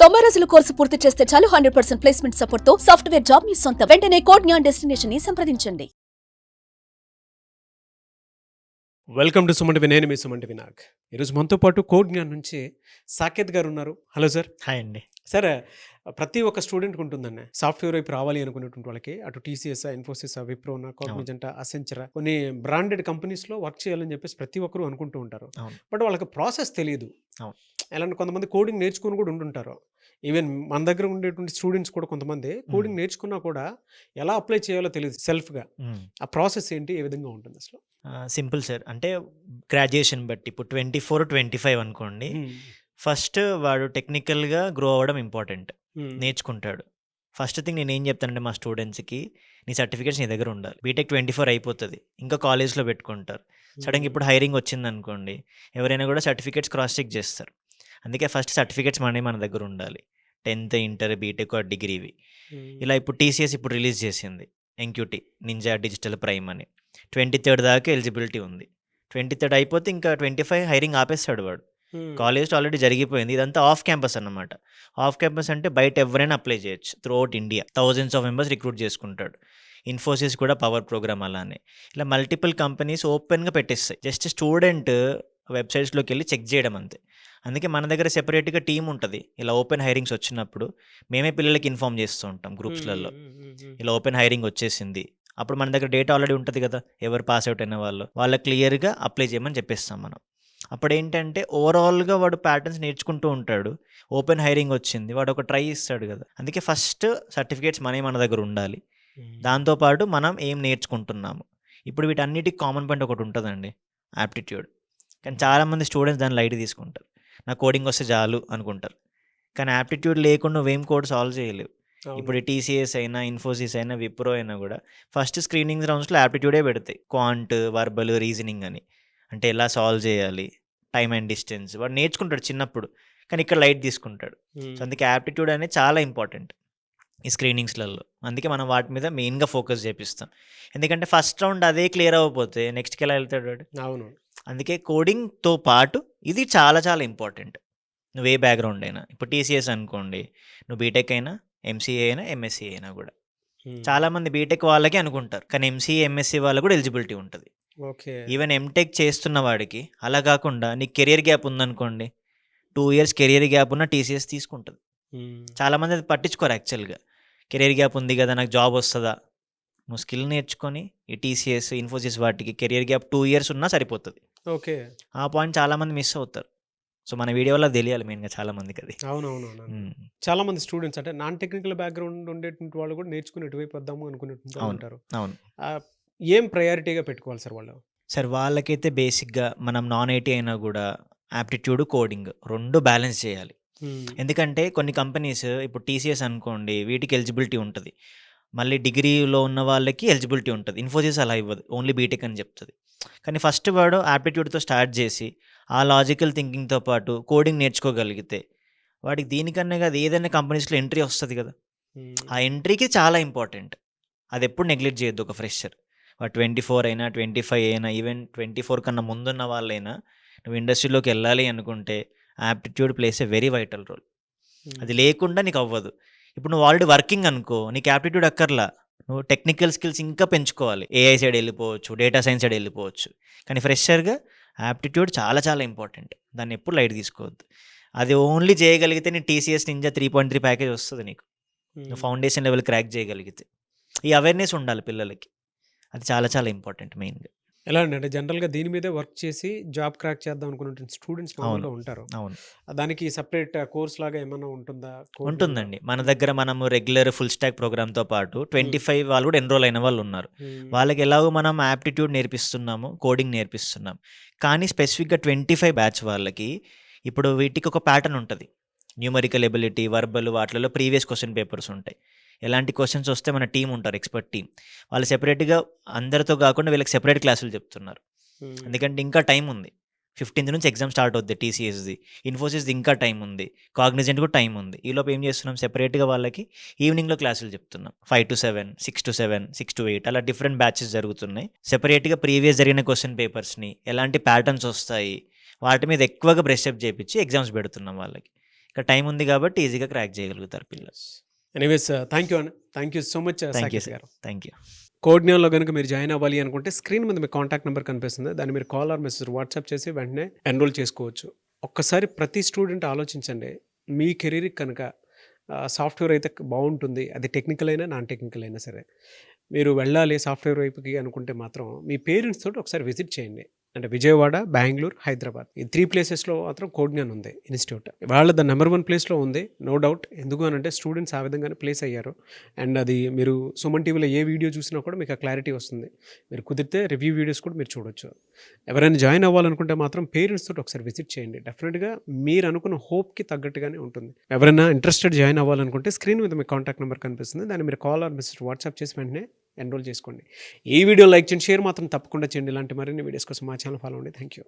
90 రోజుల కోర్సు పూర్తి చేస్తే చాలు 100% ప్లేస్మెంట్ సపోర్ట్ తో సాఫ్ట్వేర్ జాబ్ మీ సొంతం. వెంటనే కోడ్ జ్ఞాన్ డెస్టినేషన్ ని సంప్రదించండి. వెల్కమ్ టు సుమంటి నేను మీ సుమంటి వినాయక్. ఈరోజు మనతో పాటు కోడ్ జ్ఞాన్ నుంచి సాకేత్ గారు ఉన్నారు. Hello sir. హాయ్ అండి. సార్, ప్రతి ఒక్క స్టూడెంట్కి ఉంటుందండి సాఫ్ట్వేర్ వైపు రావాలి అనుకునేటువంటి వాళ్ళకి. అటు టీసీఎస్, ఇన్ఫోసిస్, విప్రోనా, కాగ్నిజెంట్, అసెంచర్ కొన్ని బ్రాండెడ్ కంపెనీస్లో వర్క్ చేయాలని చెప్పేసి ప్రతి ఒక్కరు అనుకుంటూ ఉంటారు. అవును. బట్ వాళ్ళకి ప్రాసెస్ తెలియదు. అవును. ఎలాంటి కొంతమంది కోడింగ్ నేర్చుకుని కూడా ఉంటుంటారు. ఈవెన్ మన దగ్గర ఉండేటువంటి స్టూడెంట్స్ కూడా కొంతమంది కోడింగ్ నేర్చుకున్నా కూడా ఎలా అప్లై చేయాలో తెలియదు సెల్ఫ్గా. ఆ ప్రాసెస్ ఏంటి, ఏ విధంగా ఉంటుంది అసలు? Simple sir. అంటే గ్రాడ్యుయేషన్ బట్టి ఇప్పుడు 24, 25 అనుకోండి. ఫస్ట్ వాడు టెక్నికల్గా గ్రో అవ్వడం ఇంపార్టెంట్. నేర్చుకుంటాడు. ఫస్ట్ థింగ్ నేను ఏం చెప్తానంటే మా స్టూడెంట్స్కి, నీ సర్టిఫికేట్స్ నీ దగ్గర ఉండాలి. బీటెక్ 24 అయిపోతుంది, ఇంకా కాలేజ్లో పెట్టుకుంటారు. సడన్గా ఇప్పుడు హైరింగ్ వచ్చింది అనుకోండి, ఎవరైనా కూడా సర్టిఫికేట్స్ క్రాస్ చెక్ చేస్తారు. అందుకే ఫస్ట్ సర్టిఫికేట్స్ మన దగ్గర ఉండాలి. 10th, inter, BTech, డిగ్రీవి. ఇలా ఇప్పుడు టీసీఎస్ ఇప్పుడు రిలీజ్ చేసింది ఎంక్యూటీ నింజా డిజిటల్ ప్రైమ్ అని. 23rd దాకా ఎలిజిబిలిటీ ఉంది. 23rd అయిపోతే ఇంకా 25 హైరింగ్ ఆపేస్తాడు వాడు. కాలేజ్లో ఆల్రెడీ జరిగిపోయింది. ఇదంతా ఆఫ్ క్యాంపస్ అన్నమాట. ఆఫ్ క్యాంపస్ అంటే బయట ఎవరైనా అప్లై చేయొచ్చు. Throughout India thousands of members recruit చేసుకుంటాడు. ఇన్ఫోసిస్ కూడా పవర్ ప్రోగ్రామ్ అలానే. ఇలా మల్టిపుల్ కంపెనీస్ ఓపెన్గా పెట్టేస్తాయి. జస్ట్ స్టూడెంట్ వెబ్సైట్స్లోకి వెళ్ళి చెక్ చేయడం అంతే. అందుకే మన దగ్గర సెపరేట్గా టీం ఉంటుంది. ఇలా ఓపెన్ హైరింగ్స్ వచ్చినప్పుడు మేమే పిల్లలకి ఇన్ఫామ్ చేస్తూ ఉంటాం గ్రూప్స్లలో. ఇలా ఓపెన్ హైరింగ్ వచ్చేసింది, అప్పుడు మన దగ్గర డేటా ఆల్రెడీ ఉంటుంది కదా, ఎవరు పాస్ అవుట్ అయిన వాళ్ళకి క్లియర్గా అప్లై చేయమని చెప్పేస్తాం మనం. అప్పుడు ఏంటంటే ఓవరాల్గా వాడు ప్యాటర్న్స్ నేర్చుకుంటూ ఉంటాడు. ఓపెన్ హైరింగ్ వచ్చింది, వాడు ఒక ట్రై ఇస్తాడు కదా. అందుకే ఫస్ట్ సర్టిఫికేట్స్ మన దగ్గర ఉండాలి. దాంతోపాటు మనం ఏం నేర్చుకుంటున్నాము. ఇప్పుడు వీటన్నిటికి కామన్ పాయింట్ ఒకటి ఉంటుందండి, యాప్టిట్యూడ్. కానీ చాలామంది స్టూడెంట్స్ దాన్ని లైట్ తీసుకుంటారు. నాకు కోడింగ్ వస్తే చాలు అనుకుంటారు. కానీ యాప్టిట్యూడ్ లేకుండా నువ్వేం కోడ్ సాల్వ్ చేయలేవు. ఇప్పుడు టీసీఎస్ అయినా, ఇన్ఫోసిస్ అయినా, విప్రో అయినా కూడా ఫస్ట్ స్క్రీనింగ్ రౌండ్స్లో యాప్టిట్యూడే పెడతాయి. క్వాంట్, వర్బల్, రీజనింగ్ అని. అంటే ఎలా సాల్వ్ చేయాలి, టైమ్ అండ్ డిస్టెన్స్ వాడు నేర్చుకుంటాడు చిన్నప్పుడు. కానీ ఇక్కడ లైట్ తీసుకుంటాడు. సో అందుకే యాప్టిట్యూడ్ అనేది చాలా ఇంపార్టెంట్ ఈ స్క్రీనింగ్స్లలో. అందుకే మనం వాటి మీద మెయిన్గా ఫోకస్ చేపిస్తాం. ఎందుకంటే ఫస్ట్ రౌండ్ అదే క్లియర్ అవ్వకపోతే నెక్స్ట్కి ఎలా వెళ్తాడు వాడు. అవును. అందుకే కోడింగ్తో పాటు ఇది చాలా చాలా ఇంపార్టెంట్. నువ్వు ఏ బ్యాక్గ్రౌండ్ అయినా, ఇప్పుడు టీసీఎస్ అనుకోండి, నువ్వు బీటెక్ అయినా, ఎంసీఏ అయినా, ఎంఎస్సీ అయినా కూడా. చాలామంది బీటెక్ వాళ్ళకి అనుకుంటారు, కానీ ఎంసీఏ, ఎంఎస్సీ వాళ్ళకు కూడా ఎలిజిబిలిటీ ఉంటుంది. ఈవెన్ ఎంటెక్ చేస్తున్న వాడికి. అలా కాకుండా నీకు కెరియర్ గ్యాప్ ఉందనుకోండి, 2 years కెరియర్ గ్యాప్ ఉన్న టీసీఎస్ తీసుకుంటుంది. చాలామంది అది పట్టించుకోరు యాక్చువల్గా. కెరియర్ గ్యాప్ ఉంది కదా, నాకు జాబ్ వస్తుందా. నువ్వు స్కిల్ నేర్చుకొని ఈ టీసీఎస్, ఇన్ఫోసిస్ వాటికి కెరియర్ గ్యాప్ 2 years ఉన్నా సరిపోతుంది. ఓకే. ఆ పాయింట్ చాలామంది మిస్ అవుతారు. సో మన వీడియో వల్ల తెలియాలి మెయిన్గా చాలామందికి అది. అవునవును. చాలా మంది స్టూడెంట్స్ అంటే నాన్ టెక్నికల్ బ్యాక్గ్రౌండ్ ఉండేటువంటి వాళ్ళు కూడా నేర్చుకుని ఎటువైపు వద్దాము అనుకునేటువంటి ఉంటారు. అవును. ఏం ప్రయారిటీగా పెట్టుకోవాలి సార్ వాళ్ళు? సార్ వాళ్ళకైతే బేసిక్గా మనం నాన్ ఐటీ అయినా కూడా యాప్టిట్యూడ్, కోడింగ్ 2 బ్యాలెన్స్ చేయాలి. ఎందుకంటే కొన్ని కంపెనీస్ ఇప్పుడు టీసీఎస్ అనుకోండి, వీటికి ఎలిజిబిలిటీ ఉంటుంది. మళ్ళీ డిగ్రీలో ఉన్న వాళ్ళకి ఎలిజిబిలిటీ ఉంటుంది. ఇన్ఫోసిస్ అలా ఇవ్వదు, ఓన్లీ బీటెక్ అని చెప్తుంది. కానీ ఫస్ట్ వాడు యాప్టిట్యూడ్తో స్టార్ట్ చేసి ఆ లాజికల్ థింకింగ్తో పాటు కోడింగ్ నేర్చుకోగలిగితే వాడికి దీనికన్నా కాదు ఏదైనా కంపెనీస్లో ఎంట్రీ వస్తుంది కదా. ఆ ఎంట్రీకి చాలా ఇంపార్టెంట్. అది ఎప్పుడు నెగ్లెక్ట్ చేయొద్దు ఒక ఫ్రెషర్. వాడు 24 అయినా, 25 అయినా, ఈవెన్ 24 కన్నా ముందున్న వాళ్ళైనా నువ్వు ఇండస్ట్రీలోకి వెళ్ళాలి అనుకుంటే aptitude plays a very vital role. అది లేకుండా నీకు అవ్వదు. ఇప్పుడు నువ్వు ఆల్రెడీ వర్కింగ్ అనుకో, నీకు యాప్టిట్యూడ్ అక్కర్లా, నువ్వు టెక్నికల్ స్కిల్స్ ఇంకా పెంచుకోవాలి. ఏఐ సైడ్ వెళ్ళిపోవచ్చు, డేటా సైన్స్ సైడ్ వెళ్ళిపోవచ్చు. కానీ ఫ్రెషర్గా యాప్టిట్యూడ్ చాలా చాలా ఇంపార్టెంట్. దాన్ని ఎప్పుడు లైట్ తీసుకోవద్దు. అది ఓన్లీ చేయగలిగితే నీ టీసీఎస్ నింజా 3.3 ప్యాకేజ్ వస్తుంది నీకు. నువ్వు ఫౌండేషన్ లెవెల్ క్రాక్ చేయగలిగితే. ఈ అవేర్నెస్ ఉండాలి పిల్లలకి. అది చాలా చాలా ఇంపార్టెంట్ మెయిన్గా. ఎలా అంటే జనరల్గా దీని మీదే వర్క్ చేసి జాబ్ క్రాక్ చేద్దాం అనుకునే స్టూడెంట్స్ మామూలుగా ఉంటారు. అవును. దానికి సపరేట్ కోర్స్ లాగా ఏమైనా ఉంటుందా? ఉంటుందండి. మన దగ్గర మనము రెగ్యులర్ ఫుల్ స్టాక్ ప్రోగ్రామ్తో పాటు 25 వాళ్ళు కూడా ఎన్రోల్ అయిన వాళ్ళు ఉన్నారు. వాళ్ళకి ఎలాగో మనం యాప్టిట్యూడ్ నేర్పిస్తున్నాము, కోడింగ్ నేర్పిస్తున్నాం. కానీ స్పెసిఫిక్గా 25 బ్యాచ్ వాళ్ళకి ఇప్పుడు వీటికి ఒక ప్యాటర్న్ ఉంటుంది. న్యూమరికల్ ఎబిలిటీ, వర్బల్, వాటిలలో ప్రీవియస్ క్వశ్చన్ పేపర్స్ ఉంటాయి. ఎలాంటి క్వశ్చన్స్ వస్తే మన టీం ఉంటారు, ఎక్స్పర్ట్ టీం. వాళ్ళు సెపరేట్గా అందరితో కాకుండా వీళ్ళకి సెపరేట్ క్లాసులు చెప్తున్నారు. ఎందుకంటే ఇంకా టైం ఉంది. 15th నుంచి ఎగ్జామ్ స్టార్ట్ అవుద్ది టీసీఎస్ది, ఇన్ఫోసిస్ది ఇంకా టైం ఉంది, కాగ్నిజెంట్ కూడా టైం ఉంది. ఈలోపు ఏం చేస్తున్నాం, సెపరేట్గా వాళ్ళకి ఈవినింగ్లో క్లాసులు చెప్తున్నాం. 5 to 7, 6 to 7, 6 to 8 అలా డిఫరెంట్ బ్యాచెస్ జరుగుతున్నాయి. సెపరేట్గా ప్రీవియస్ జరిగిన క్వశ్చన్ పేపర్స్ని, ఎలాంటి ప్యాటర్న్స్ వస్తాయి, వాటి మీద ఎక్కువగా బ్రష్ అప్ చేయించి ఎగ్జామ్స్ పెడుతున్నాం వాళ్ళకి. ఇంకా టైం ఉంది కాబట్టి ఈజీగా క్రాక్ చేయగలుగుతారు పిల్లలు. ఎనీవేస్ థ్యాంక్ యూ అన్న, thank you so much thank you Saketh garu. Thank you. కోడ్న్యాన్లో కనుక మీరు జాయిన్ అవ్వాలి అనుకుంటే స్క్రీన్ మీద మీ కాంటాక్ట్ నెంబర్ కనిపిస్తుంది, దాన్ని మీరు కాల్ ఆర్ మెసేజ్ వాట్సాప్ చేసి వెంటనే ఎన్రోల్ చేసుకోవచ్చు. ఒక్కసారి ప్రతి స్టూడెంట్ ఆలోచించండి, మీ కెరీర్కి కనుక సాఫ్ట్వేర్ అయితే బాగుంటుంది, అది టెక్నికల్ అయినా నాన్ టెక్నికల్ అయినా సరే, మీరు వెళ్ళాలి సాఫ్ట్వేర్ వైపుకి అనుకుంటే మాత్రం మీ పేరెంట్స్ తోటి ఒకసారి విజిట్ చేయండి. అంటే విజయవాడ, బెంగళూరు, హైదరాబాద్ ఈ 3 ప్లేసెస్లో మాత్రం కోడ్న్యాన్ ఉంది ఇన్స్టిట్యూట్. వాళ్ళ ద నెంబర్ 1 ప్లేస్లో ఉంది, నో డౌట్. ఎందుకు అని అంటే స్టూడెంట్స్ ఆ విధంగానే ప్లేస్ అయ్యారు. అండ్ అది మీరు సుమన్ టీవీలో ఏ వీడియో చూసినా కూడా మీకు ఆ క్లారిటీ వస్తుంది. మీరు కుదిరితే రివ్యూ వీడియోస్ కూడా మీరు చూడొచ్చు. ఎవరైనా జాయిన్ అవ్వాలనుకుంటే మాత్రం పేరెంట్స్ తోటి ఒకసారి విజిట్ చేయండి. డెఫినెట్గా మీరు అనుకున్న హోప్కి తగ్గట్టుగానే ఉంటుంది. ఎవరైనా ఇంట్రెస్టెడ్ జాయిన్ అవ్వాలనుకుంటే స్క్రీన్ మీద మీ కాంటాక్ట్ నెంబర్ కనిపిస్తుంది, దాన్ని మీరు కాల్ ఆర్ మెసేజ్ వాట్సాప్ చేసి వెంటనే ఎన్రోల్ చేసుకోండి. ఈ వీడియో లైక్ చేయండి, షేర్ మాత్రం తప్పకుండా చేయండి. ఇలాంటి మరిన్ని వీడియోస్ కోసం మా ఛానల్ ఫాలో అవ్వండి. Thank you.